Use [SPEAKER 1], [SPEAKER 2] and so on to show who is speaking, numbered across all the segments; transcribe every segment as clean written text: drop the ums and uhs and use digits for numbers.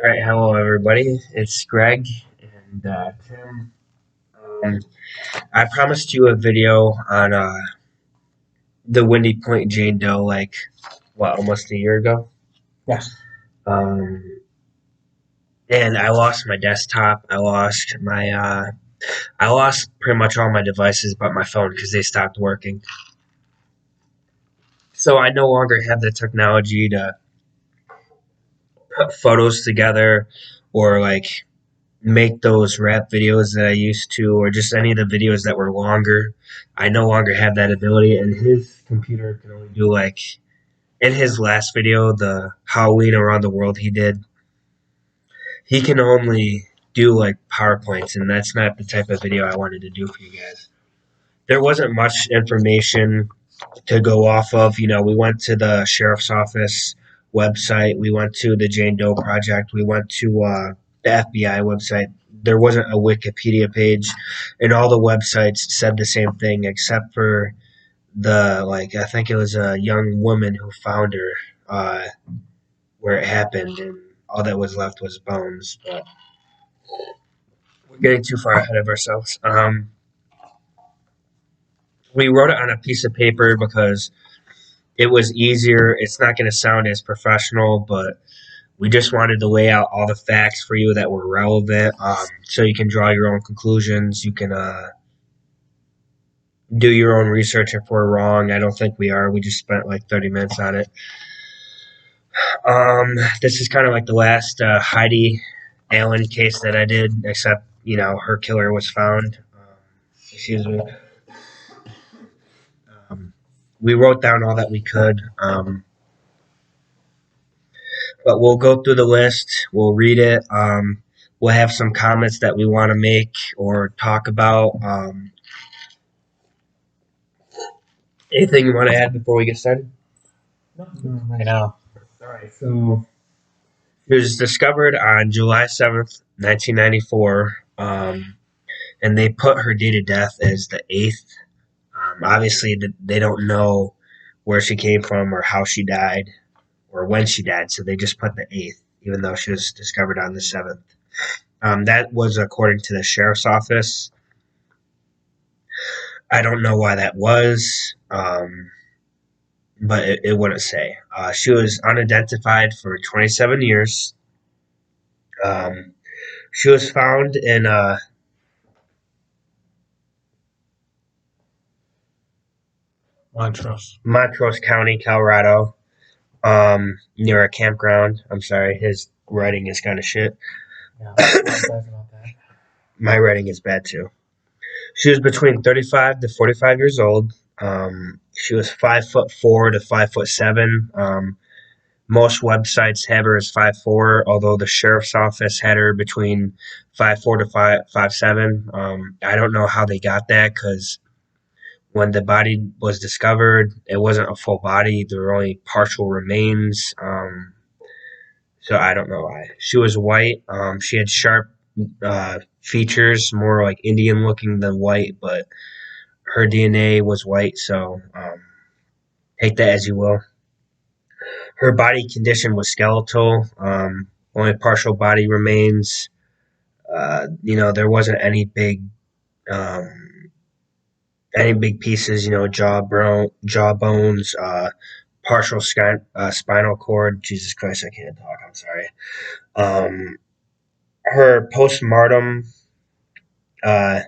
[SPEAKER 1] All right, hello everybody. It's Greg and Tim. Um, I promised you a video on the Windy Point Jane Doe, like almost a year ago.
[SPEAKER 2] Yeah.
[SPEAKER 1] Um, and I lost my desktop. I lost pretty much all my devices but my phone because they stopped working. So I no longer have the technology to put photos together or make those rap videos that I used to, or just any of the videos that were longer. I no longer have that ability, and his computer can only do in his last video, the Halloween around the world he did, he can only do PowerPoints, and that's not the type of video I wanted to do for you guys. There wasn't much information to go off of. We went to the sheriff's office website, we went to the Jane Doe Project, we went to the FBI website. There wasn't a Wikipedia page, and all the websites said the same thing except for I think it was a young woman who found her where it happened, and all that was left was bones. But we're getting too far ahead of ourselves. We wrote it on a piece of paper because it was easier. It's not going to sound as professional, but we just wanted to lay out all the facts for you that were relevant, so you can draw your own conclusions. You can do your own research if we're wrong. I don't think we are. We just spent like 30 minutes on it. This is kind of like the last Heidi Allen case that I did, except, her killer was found. Excuse me. Um, we wrote down all that we could. But we'll go through the list. We'll read it. We'll have some comments that we want to make or talk about. Anything you want to add before we get started?
[SPEAKER 2] No, right now.
[SPEAKER 1] All right. So it was discovered on July 7th, 1994, and they put her date of death as the 8th. Obviously, they don't know where she came from or how she died or when she died, so they just put the 8th, even though she was discovered on the 7th. That was according to the sheriff's office. I don't know why that was, but it wouldn't say. She was unidentified for 27 years. Um, she was found in
[SPEAKER 2] Montrose.
[SPEAKER 1] Montrose County, Colorado, near a campground. I'm sorry, his writing is kind of shit.
[SPEAKER 2] Yeah, I apologize about that.
[SPEAKER 1] My writing is bad too. She was between 35 to 45 years old. She was 5'4" to 5'7". Most websites have her as 5'4", although the sheriff's office had her between 5'4" to 5'7". I don't know how they got that because when the body was discovered, it wasn't a full body. There were only partial remains. So I don't know why. She was white. She had sharp features, more like Indian looking than white, but her DNA was white, so take that as you will. Her body condition was skeletal, only partial body remains. There wasn't um, any big pieces. Jaw bones, partial spinal cord. Jesus Christ, I can't talk. I'm sorry. Um, Her postmortem uh,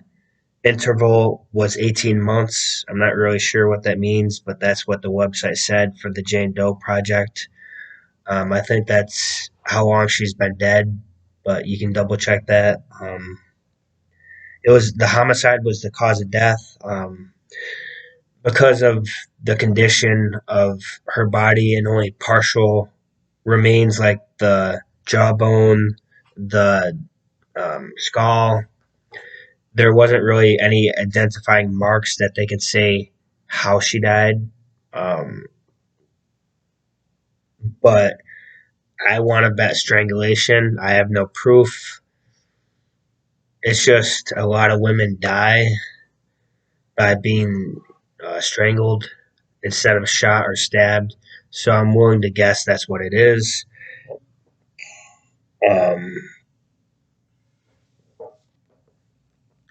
[SPEAKER 1] interval was 18 months. I'm not really sure what that means, but that's what the website said for the Jane Doe Project. I think that's how long she's been dead, but you can double check that. It was the homicide was the cause of death, because of the condition of her body and only partial remains like the jawbone, the skull. There wasn't really any identifying marks that they could say how she died. Um, but I want to bet strangulation. I have no proof. It's just a lot of women die by being strangled instead of shot or stabbed. So I'm willing to guess that's what it is. Um,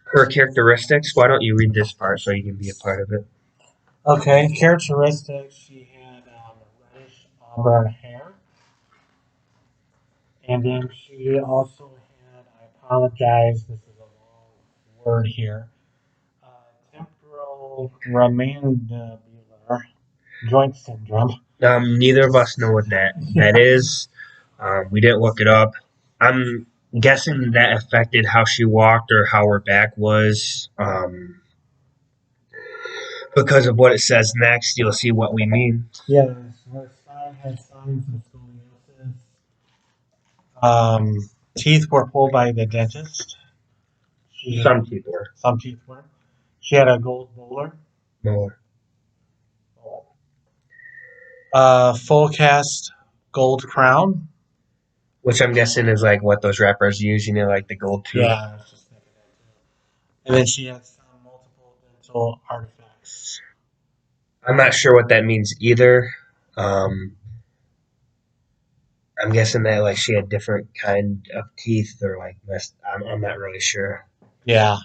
[SPEAKER 1] her characteristics. Why don't you read this part so you can be a part of it?
[SPEAKER 2] Okay, characteristics. She had reddish auburn hair, and then she also had. I apologize. This is a long word here. Uh, Temporal mandibular joint syndrome.
[SPEAKER 1] Neither of us know what that is. We didn't look it up. I'm guessing that affected how she walked or how her back was. Because of what it says next, you'll see what we mean.
[SPEAKER 2] Yes, her spine had signs of scoliosis. Teeth were pulled by the dentist. She
[SPEAKER 1] Some people are
[SPEAKER 2] some teeth were. She had a gold molar.
[SPEAKER 1] more.
[SPEAKER 2] Full cast gold crown.
[SPEAKER 1] Which I'm guessing is like what those rappers use, like the gold tooth.
[SPEAKER 2] Yeah, I was just thinking that too. And then she had some multiple dental artifacts.
[SPEAKER 1] I'm not sure what that means either. Um, I'm guessing that like she had different kind of teeth or like messed. I'm not really sure.
[SPEAKER 2] Yeah.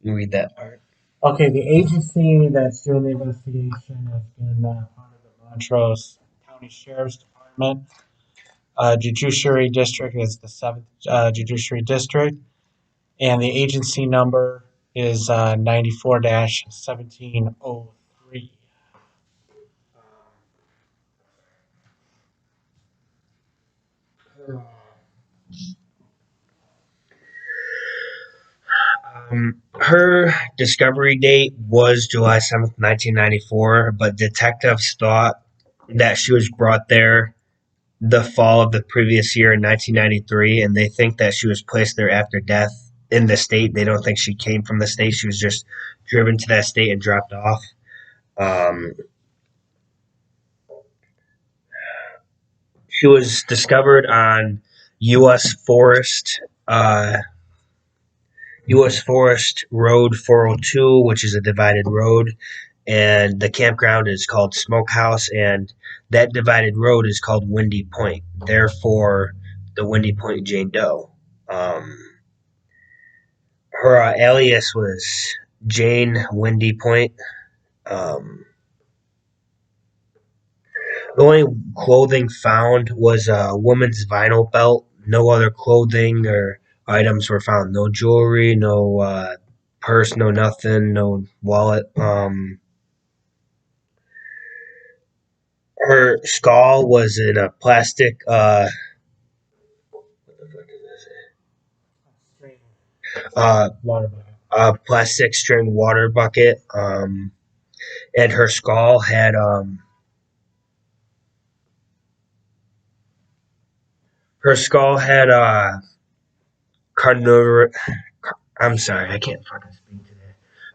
[SPEAKER 1] You read that part.
[SPEAKER 2] Okay, the agency that's doing the investigation has been part of the Montrose County Sheriff's Department. Judiciary District is the 7th Judiciary District, and the agency number is 94 1703.
[SPEAKER 1] Her discovery date was July 7th, 1994, but detectives thought that she was brought there the fall of the previous year in 1993, and they think that she was placed there after death in the state. They don't think she came from the state. She was just driven to that state and dropped off. Um, she was discovered on U.S. Forest. U.S. Forest Road 402, which is a divided road, and the campground is called Smokehouse, and that divided road is called Windy Point. Therefore, the Windy Point Jane Doe. Um, her alias was Jane Windy Point. Um, the only clothing found was a woman's vinyl belt. No other clothing or items were found. No jewelry, no purse, no nothing, no wallet. Her skull was in a plastic. What the fuck is this? Uh,
[SPEAKER 2] Water bucket.
[SPEAKER 1] a plastic string water bucket. And her skull had carnivorous. I'm sorry, I can't fucking speak today.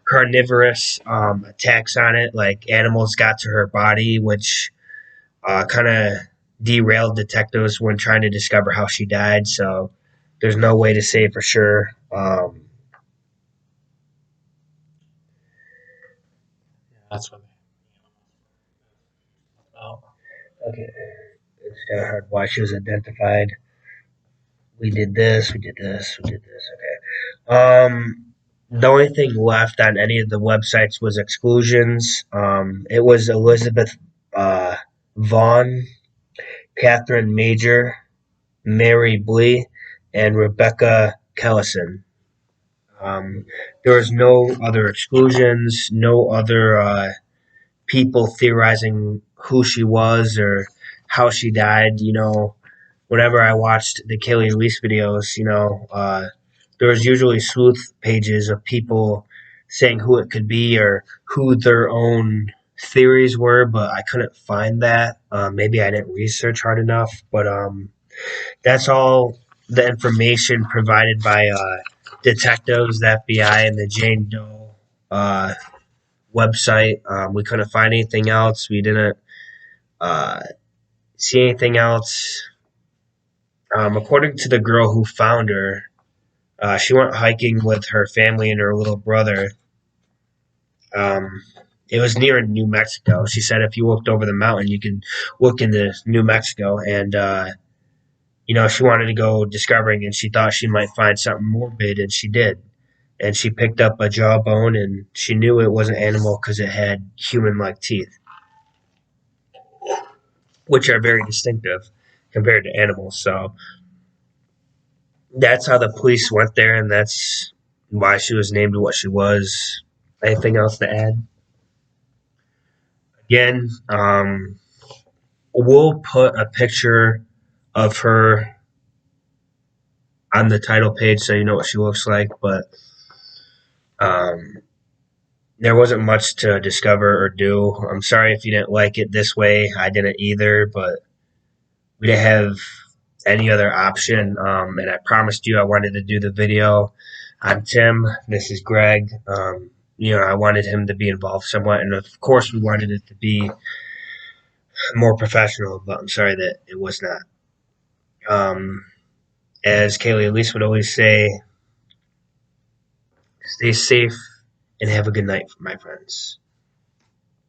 [SPEAKER 1] Carnivorous attacks on it, like animals got to her body, which kind of derailed detectives when trying to discover how she died. So there's no way to say for sure.
[SPEAKER 2] That's what about.
[SPEAKER 1] Okay, it's kind of hard why she was identified. We did this, we did this, we did this. Okay. The only thing left on any of the websites was exclusions. It was Elizabeth uh, Vaughn, Catherine Major, Mary Blee, and Rebecca Kellison. Um, there was no other exclusions, no other people theorizing who she was or how she died. Whenever I watched the Kaylee Elise videos, there was usually sleuth pages of people saying who it could be or who their own theories were, but I couldn't find that. Maybe I didn't research hard enough, but that's all the information provided by detectives, the FBI, and the Jane Doe uh, website. We couldn't find anything else. We didn't uh, see anything else. According to the girl who found her, she went hiking with her family and her little brother. Um, it was near New Mexico. She said if you looked over the mountain, you could look into New Mexico. And she wanted to go discovering and she thought she might find something morbid, and she did. And she picked up a jawbone, and she knew it wasn't animal because it had human-like teeth, which are very distinctive compared to animals. So that's how the police went there, and that's why she was named what she was. Anything else to add? Again, we'll put a picture of her on the title page so you know what she looks like, but um, there wasn't much to discover or do. I'm sorry if you didn't like it this way. I didn't either, but we didn't have any other option. And I promised you I wanted to do the video. I'm Tim. This is Greg. I wanted him to be involved somewhat, and of course, we wanted it to be more professional. But I'm sorry that it was not. Um, as Kaylee Elise would always say, stay safe and have a good night, my friends.